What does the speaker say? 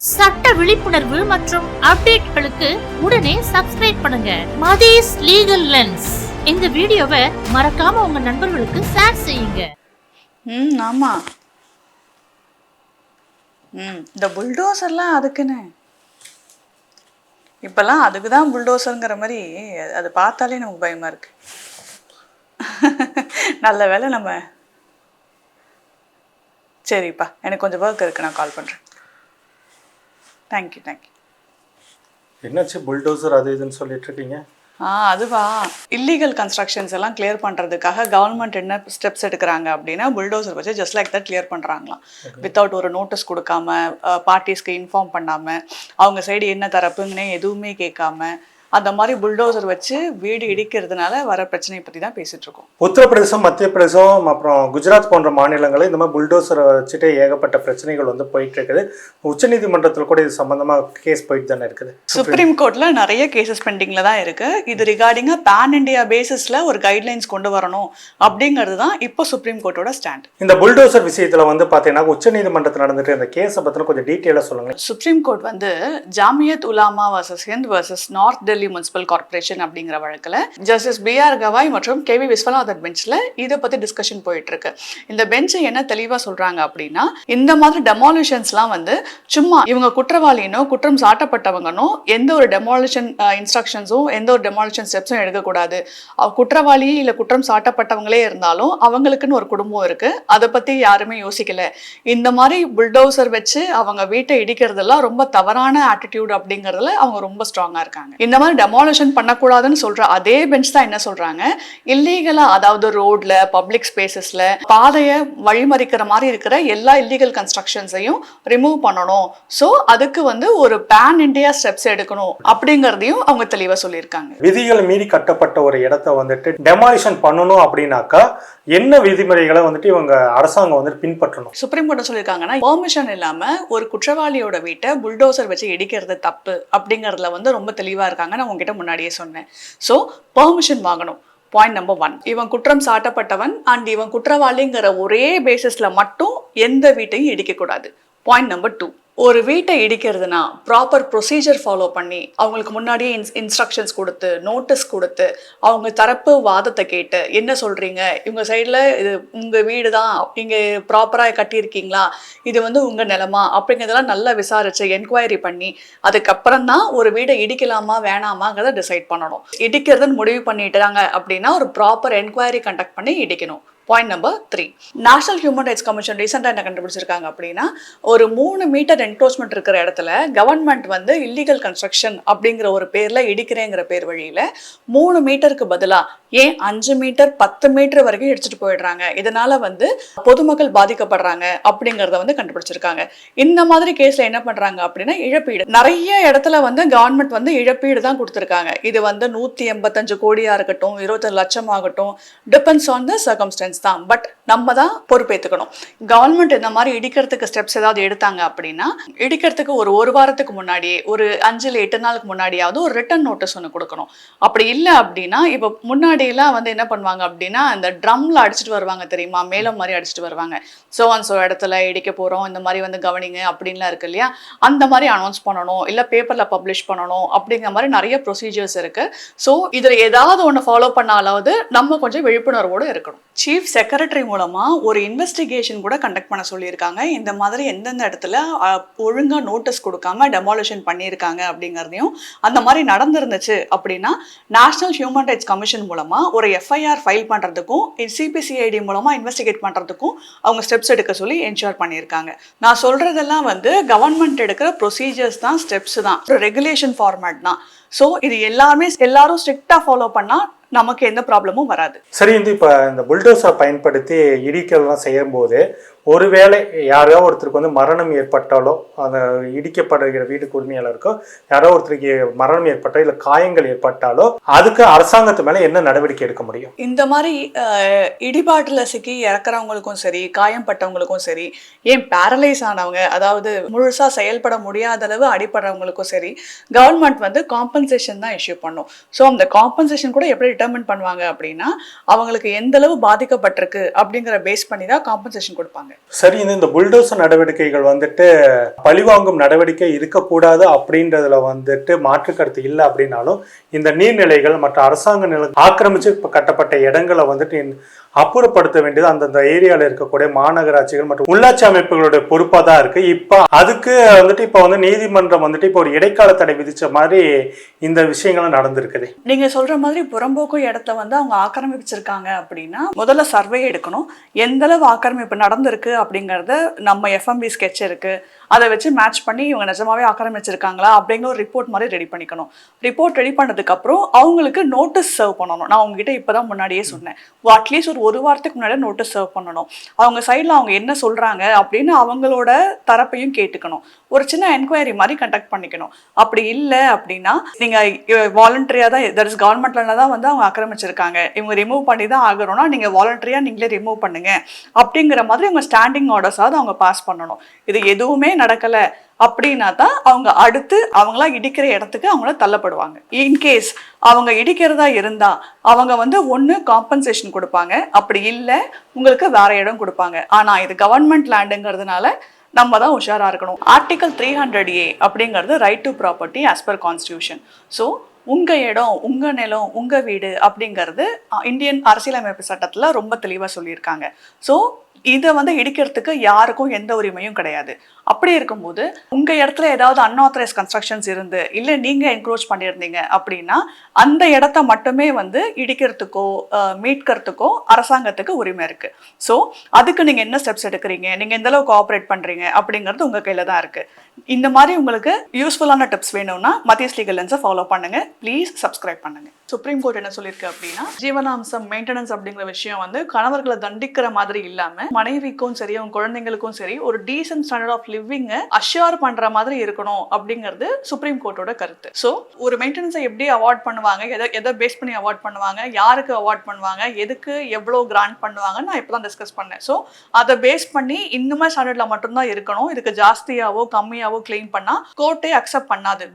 சட்ட விழிப்புணர்வு மற்றும் அப்டேட்களுக்கு உடனே சப்ஸ்கிரைப் பண்ணுங்க மதீஸ் லீகல் லென்ஸ். இந்த வீடியோவை மறக்காம உங்க நண்பர்களுக்கு ஷேர் செய்யுங்க. ஆமா. இந்த புல்டோசர்லாம் அதுக்குன்னு இப்பெல்லாம் அதுக்குதான் புல்டோசருங்கிற மாதிரி அது பார்த்தாலே நமக்கு பயமா இருக்கு. நல்ல வேலை நம்ம சரிப்பா, எனக்கு கொஞ்சம் ஒர்க் இருக்கு, நான் கால் பண்றேன். தேங்க்யூ. என்னாச்சு புல்டோசர் அது இதுன்னு சொல்லிட்டு இருக்கீங்க? அதுவா, இல்லீகல் கன்ஸ்ட்ரக்ஷன்ஸ் எல்லாம் கிளியர் பண்ணுறதுக்காக கவர்மெண்ட் என்ன ஸ்டெப்ஸ் எடுக்கிறாங்க அப்படின்னா புல்டோசர் வச்சு ஜஸ்ட் லைக் தட் கிளியர் பண்ணுறாங்களாம். வித்தவுட் ஒரு நோட்டீஸ் கொடுக்காம, பார்ட்டிஸ்க்கு இன்ஃபார்ம் பண்ணாமல், அவங்க சைடு என்ன தரப்புங்கன்னே எதுவுமே கேட்காம அந்த மாதிரி புல்டோசர் வச்சு வீடு இடிக்கிறதுனால வர பிரச்சனையை பற்றி தான் பேசிட்டு இருக்கோம். உத்தரப்பிரதேசம், மத்திய பிரதேசம், அப்புறம் குஜராத் போன்ற மாநிலங்களில் இந்த மாதிரி புல்டோசரை வச்சுட்டு ஏகப்பட்ட பிரச்சனைகள் போயிட்டு இருக்குது. உச்சநீதிமன்றத்தில் கூட இது சம்பந்தமாக கேஸ் போயிட்டு தானே இருக்குது. சுப்ரீம் கோர்ட்ல நிறைய கேசஸ் பெண்டிங்ல தான் இருக்கு. இது ரிகார்டிங்கா பேன் இண்டியா பேசிஸ்ல ஒரு கைட்லைன்ஸ் கொண்டு வரணும் அப்படிங்கிறது தான் இப்போ சுப்ரீம் கோர்ட்டோட ஸ்டாண்ட். இந்த புல்டோசர் விஷயத்துல பார்த்தீங்கன்னா உச்சநீதிமன்றத்தில் நடந்துட்டு இந்த கேஸை பத்தின கொஞ்சம் டீட்டெயிலா சொல்லுங்க. Supreme Court Jamiat Ulama versus Hind versus North Delhi Municipal Corporation அப்படிங்கிற வழக்குல ஜஸ்டிஸ் BR கவாய் மற்றும் KV விஸ்வநாதன் பெஞ்ச்ல இதை பத்தி டிஸ்கஷன் போயிட்டு இருக்கு. இந்த பெஞ்ச் என்ன தெளிவா சொல்றாங்க அப்படின்னா, இந்த மாதிரி டெமாலிஷன்ஸ்லாம் சும்மா இவங்க குற்றவாளினோ குற்றம் சாட்டப்பட்டவங்கனோ எந்த ஒரு டெமாலிஷன் இன்ஸ்ட்ரக்ஷன்ஸும் எந்த ஒரு டெமாலிஷன் ஸ்டெப்ஸும் எடுக்கக்கூடாது. குற்றவாளி இல்ல குற்றம் சாட்டப்பட்டவங்களே இருந்தாலும் அவங்களுக்குன்னு ஒரு குடும்பம் இருக்கு, அதை பத்தி யாருமே யோசிக்கல. இந்த மாதிரி புல்டோசர் வச்சு அவங்க வீட்டை இடிக்கிறதெல்லாம் ரொம்ப தவறான ஆட்டிடியூட் அப்படிங்கறதுல அவங்க ரொம்ப ஸ்ட்ராங்கா இருக்காங்க. இந்த மாதிரி டெமாலிஷன் பண்ணக்கூடாதுன்னு சொல்ற அதே பெஞ்ச் தான் என்ன சொல்றாங்க, இல்லீகலா, அதாவது ரோட்ல, பப்ளிக் ஸ்பேசஸ்ல பாதையை வழிமறிக்கிற மாதிரி இருக்கிற எல்லா இல்லீகல் கன்ஸ்ட்ரக்ஷன்ஸையும் ரிமூவ் பண்ணணும். ஸோ அதுக்கு ஒரு பேன் இண்டியா ஸ்டெப்ஸ் எடுக்கணும் அப்படிங்கறதையும் அவங்க தெளிவா சொல்லியிருக்காங்க. விதிகளை மீறி கட்டப்பட்ட ஒரு இடத்தை டெமாலிஷன் பண்ணணும் அப்படின்னாக்கா என்ன விதிமுறைகளை இவங்க அரசாங்கம் பின்பற்றணும்? சுப்ரீம் கோர்ட் சொல்லியிருக்காங்கன்னா, பெர்மிஷன் இல்லாம ஒரு குற்றவாளியோட வீட்டை புல்டோசர் வச்சு இடிக்கிறது தப்பு அப்படிங்கறதுல ரொம்ப தெளிவா இருக்காங்க. நான் உங்ககிட்ட முன்னாடியே சொன்னேன். ஸோ பெர்மிஷன் வாங்கணும். பாயிண்ட் நம்பர் 1, இவன் குற்றம் சாட்டப்பட்டவன் அண்ட் இவன் குற்றவாளிங்கிற ஒரே பேசிஸ்ல மட்டும் எந்த வீட்டையும் இடிக்கக்கூடாது. பாயிண்ட் நம்பர் 2, ஒரு வீட்டை இடிக்கிறதுனா ப்ராப்பர் ப்ரொசீஜர் ஃபாலோ பண்ணி அவங்களுக்கு முன்னாடியே இன்ஸ்ட்ரக்ஷன்ஸ் கொடுத்து, நோட்டீஸ் கொடுத்து, அவங்க தரப்பு வாதத்தை கேட்டு, என்ன சொல்றீங்க, இவங்க சைடில் இது உங்க வீடு தான், இங்கே ப்ராப்பராக கட்டியிருக்கீங்களா, இது உங்க நிலமா அப்படிங்கிறதெல்லாம் நல்லா விசாரிச்சு என்கொயரி பண்ணி அதுக்கப்புறம் தான் ஒரு வீடை இடிக்கலாமா வேணாமாங்கிறத டிசைட் பண்ணணும். இடிக்கிறதுன்னு முடிவு பண்ணிட்டாங்க அப்படின்னா ஒரு ப்ராப்பர் என்கொயரி கண்டக்ட் பண்ணி இடிக்கணும். Point number 3, National Human Rights Commission ரீசெண்டாக என்ன கண்டுபிடிச்சிருக்காங்க அப்படின்னா, ஒரு 3 மீட்டர் என்க்ரோச்மெண்ட் இருக்கிற இடத்துல கவர்மெண்ட் இல்லீகல் கன்ஸ்ட்ரக்ஷன் அப்படிங்கிற ஒரு பேர்ல இடிக்கிறேங்கிற பேர் வழியில 3 மீட்டருக்கு பதிலா ஏன் 5 மீட்டர் 10 மீட்டர் வரைக்கும் இடிச்சுட்டு போயிடுறாங்க. இதனால பொதுமக்கள் பாதிக்கப்படுறாங்க அப்படிங்கறத கண்டுபிடிச்சிருக்காங்க. இந்த மாதிரி கேஸ்ல என்ன பண்றாங்க அப்படின்னா, இழப்பீடு நிறைய இடத்துல கவர்மெண்ட் இழப்பீடு தான் கொடுத்துருக்காங்க. இது 185 கோடியா இருக்கட்டும், 20 லட்சம் ஆகட்டும், டிபெண்ட்ஸ் ஆன் த சர்க்கம்ஸ்டன்ஸ் தான். பட் நம்ம தான் பொறுப்பேற்றுக்கணும். கவர்மெண்ட் இந்த மாதிரி இடிக்கிறதுக்கு ஸ்டெப்ஸ் ஏதாவது எடுத்தாங்க அப்படின்னா, இடிக்கிறதுக்கு ஒரு வாரத்துக்கு முன்னாடியே, ஒரு 5 இல்ல 8 நாளுக்கு முன்னாடியாவது ஒரு ரிட்டன் நோட்டீஸ் ஒன்று கொடுக்கணும். அப்படி இல்லை அப்படின்னா, இப்போ முன்னாடியெல்லாம் என்ன பண்ணுவாங்க அப்படின்னா, அந்த ட்ரம்ல அடிச்சுட்டு வருவாங்க தெரியுமா, மேலும் மாதிரி அடிச்சுட்டு வருவாங்க. ஸோ இடத்துல இடிக்க போறோம், இந்த மாதிரி கவனிங்க அப்படின்லாம் இருக்கு இல்லையா, அந்த மாதிரி அனௌன்ஸ் பண்ணணும், இல்லை பேப்பர்ல பப்ளிஷ் பண்ணணும் அப்படிங்கிற மாதிரி நிறைய ப்ரொசீஜர்ஸ் இருக்கு. ஸோ இதில் ஏதாவது ஒன்று ஃபாலோ பண்ணாலாவது நம்ம கொஞ்சம் விழிப்புணர்வோடு இருக்கணும். சீஃப் செக்ரட்டரி மூலமா ஒரு இன்வெஸ்டிகேஷன் கூட கண்டக்ட் பண்ண சொல்லியிருக்காங்க. இந்த மாதிரி எந்தெந்த இடத்துல ஒழுங்கா நோட்டீஸ் கொடுக்காம டெமாலிஷன் பண்ணியிருக்காங்க அப்படிங்கிறதையும், அந்த மாதிரி நடந்திருந்துச்சு அப்படின்னா நேஷனல் ஹியூமன் ரைட்ஸ் கமிஷன் மூலமா ஒரு FIR ஃபைல் பண்றதுக்கும், CPCID மூலமா இன்வெஸ்டிகேட் பண்றதுக்கும் அவங்க ஸ்டெப்ஸ் எடுக்க சொல்லி என்ஷூர் பண்ணியிருக்காங்க. நான் சொல்றதெல்லாம் கவர்மெண்ட் எடுக்கிற ப்ரொசீஜர்ஸ் தான், ஸ்டெப்ஸ் தான், ஒரு ரெகுலேஷன் ஃபார்மேட் தான். ஸோ இது எல்லாரும் ஸ்ட்ரிக்டா ஃபாலோ பண்ணா நமக்கு எந்த ப்ராப்ளமும் வராது. சரி, இப்போ இந்த புல்டோசரை பயன்படுத்தி இடிக்கலாம் செய்யும் போது ஒருவேளை யாரோ ஒருத்தருக்கு மரணம் ஏற்பட்டாலோ, அந்த இடிக்கப்படுகிற வீட்டுக்கு உரிமையாளருக்கோ யாரோ ஒருத்தருக்கு மரணம் ஏற்பட்டோ இல்லை காயங்கள் ஏற்பட்டாலோ அதுக்கு அரசாங்கத்து மேல என்ன நடவடிக்கை எடுக்க முடியும்? இந்த மாதிரி இடிபாட்டுல சிக்கி இறக்குறவங்களுக்கும் சரி, காயம்பட்டவங்களுக்கும் சரி, ஏன் பேரலைஸ் ஆனவங்க, அதாவது முழுசா செயல்பட முடியாத அளவு அடிபடுறவங்களுக்கும் சரி, கவர்மெண்ட் காம்பன்சேஷன் தான் இஷ்யூ பண்ணும். ஸோ அந்த காம்பன்சேஷன் கூட எப்படி டிட்டர்மின் பண்ணுவாங்க அப்படின்னா, அவங்களுக்கு எந்த அளவு பாதிக்கப்பட்டிருக்கு அப்படிங்கிற பேஸ் பண்ணி தான் காம்பன்சேஷன் கொடுப்பாங்க. சரி, இந்த புல்டோசர் நடவடிக்கைகள் வந்துட்டு பழிவாங்கும் நடவடிக்கை இருக்கக்கூடாது அப்படின்றதுல வந்துட்டு மாற்று கருத்து இல்லை அப்படின்னாலும், இந்த நீர்நிலைகள் மற்ற அரசாங்க நில ஆக்கிரமிச்சு கட்டப்பட்ட இடங்களை வந்துட்டு அப்புறப்படுத்த வேண்டியது அந்தந்த ஏரியாவில் இருக்கக்கூடிய மாநகராட்சிகள் மற்றும் உள்ளாட்சி அமைப்புகளுடைய பொறுப்பாக தான் இருக்கு. இப்போ அதுக்கு வந்துட்டு இப்போ வந்து நீதிமன்றம் வந்துட்டு இப்போ ஒரு இடைக்கால தடை விதிச்ச மாதிரி இந்த விஷயங்களும் நடந்திருக்குது. நீங்க சொல்ற மாதிரி புறம்போக்கு இடத்த வந்து அவங்க ஆக்கிரமிச்சிருக்காங்க அப்படின்னா முதல்ல சர்வே எடுக்கணும். எந்த அளவு ஆக்கிரமிப்பு நடந்திருக்கு அப்படிங்கறத நம்ம எஃப்எம்பி ஸ்கெட்ச் இருக்கு, அதை வச்சு மேட்ச் பண்ணி இவங்க நிஜமாவே ஆக்கிரமிச்சிருக்காங்களா அப்படிங்கிற ஒரு ரிப்போர்ட் மாதிரி ரெடி பண்ணிக்கணும். ரிப்போர்ட் ரெடி பண்ணதுக்கு அப்புறம் அவங்களுக்கு நோட்டீஸ் சர்வ் பண்ணணும். நான் உங்ககிட்ட இப்பதான் முன்னாடியே சொன்னேன், அட்லீஸ்ட் ஒரு வாரத்துக்கு முன்னாடி நோட்டீஸ் சர்வ் பண்ணணும். அவங்க சைட்ல அவங்க என்ன சொல்றாங்க அப்படின்னு அவங்களோட தரப்பையும் கேட்டுக்கணும். ஒரு சின்ன என்கொயரி மாதிரி கண்டக்ட் பண்ணிக்கணும். அப்படி இல்லை அப்படின்னா நீங்க வாலண்டரியா தான், தட் இஸ் கவர்மெண்ட்ல தான் வந்து அவங்க ஆக்கிரமிச்சிருக்காங்க, இவங்க ரிமூவ் பண்ணி தான் ஆகணும்னா நீங்க வாலண்டரியா நீங்களே ரிமூவ் பண்ணுங்க அப்படிங்கிற மாதிரி அவங்க ஸ்டாண்டிங் ஆர்டர்ஸாவது அவங்க பாஸ் பண்ணணும். இது எதுவுமே நடக்கல அப்படின்னா தான் அவங்க அடுத்து அவங்களா இடிக்கிற இடத்துக்கு அவங்கள தள்ளப்படுவாங்க. இன்கேஸ் அவங்க இடிக்கிறதா இருந்தா அவங்க வந்து ஒன்று காம்பன்சேஷன் கொடுப்பாங்க, அப்படி இல்லை உங்களுக்கு வேற இடம் கொடுப்பாங்க. ஆனா இது கவர்மெண்ட் லேண்டுங்கிறதுனால நம்ம தான் உஷாரா இருக்கணும். ஆர்டிகல் 300A அப்படிங்கிறது right to property as per constitution. So உங்க இடம், உங்க நிலம், உங்க வீடு அப்படிங்கிறது இந்தியன் அரசியலமைப்பு சட்டத்துல ரொம்ப தெளிவா சொல்லியிருக்காங்க. ஸோ இதை வந்து இடிக்கிறதுக்கு யாருக்கும் எந்த உரிமையும் கிடையாது. அப்படி இருக்கும்போது உங்க இடத்துல ஏதாவது அன்ஆத்தரைஸ் கன்ஸ்ட்ரக்ஷன்ஸ் இருந்து இல்லை நீங்க என்க்ரோச் பண்ணியிருந்தீங்க அப்படின்னா அந்த இடத்த மட்டுமே வந்து இடிக்கிறதுக்கோ மீட்கிறதுக்கோ அரசாங்கத்துக்கு உரிமை இருக்கு. ஸோ அதுக்கு நீங்க என்ன ஸ்டெப்ஸ் எடுக்கிறீங்க, நீங்க எந்த அளவுக்கு கோஆப்ரேட் பண்றீங்க அப்படிங்கிறது உங்க கையில தான் இருக்கு. இந்த மாதிரி உங்களுக்கு யூஸ்ஃபுல்லான டிப்ஸ் வேணும்னா மதியஸ் லீகல் லென்ஸை ஃபாலோ பண்ணுங்க. ப்ளீஸ் சப்ஸ்கிரைப் பண்ணுங்க. சுப்ரீம் கோர்ட் என்ன சொல்லியிருக்கு அப்படின்னா, ஜீவனாம்சம் மெயின்டெனன்ஸ் அப்படிங்கிற விஷயம் வந்து கணவர்களை தண்டிக்கிற மாதிரி இல்லாம மனைவிக்கும் சரி அவங்க குழந்தைங்களுக்கும் சரி ஒரு டீசன்ட் ஸ்டாண்டர்ட் ஆஃப் லிவிங்கை அஷ்யூர் பண்ற மாதிரி இருக்கணும் அப்படிங்கிறது சுப்ரீம் கோர்ட்டோட கருத்து. ஸோ ஒரு மெயின்டெனன்ஸை எப்படி அவார்ட் பண்ணுவாங்க, எதை பேஸ் பண்ணி அவார்ட் பண்ணுவாங்க, யாருக்கு அவார்ட் பண்ணுவாங்க, எதுக்கு எவ்வளோ கிராண்ட் பண்ணுவாங்க நான் இப்பதான் டிஸ்கஸ் பண்ணேன். ஸோ அதை பேஸ் பண்ணி இந்த மாதிரி ஸ்டாண்டர்ட்ல மட்டும்தான் இருக்கணும். இதுக்கு ஜாஸ்தியாவோ கம்மியாவோ கிளைம் பண்ணா கோர்ட்டே அக்செப்ட் பண்ணாது.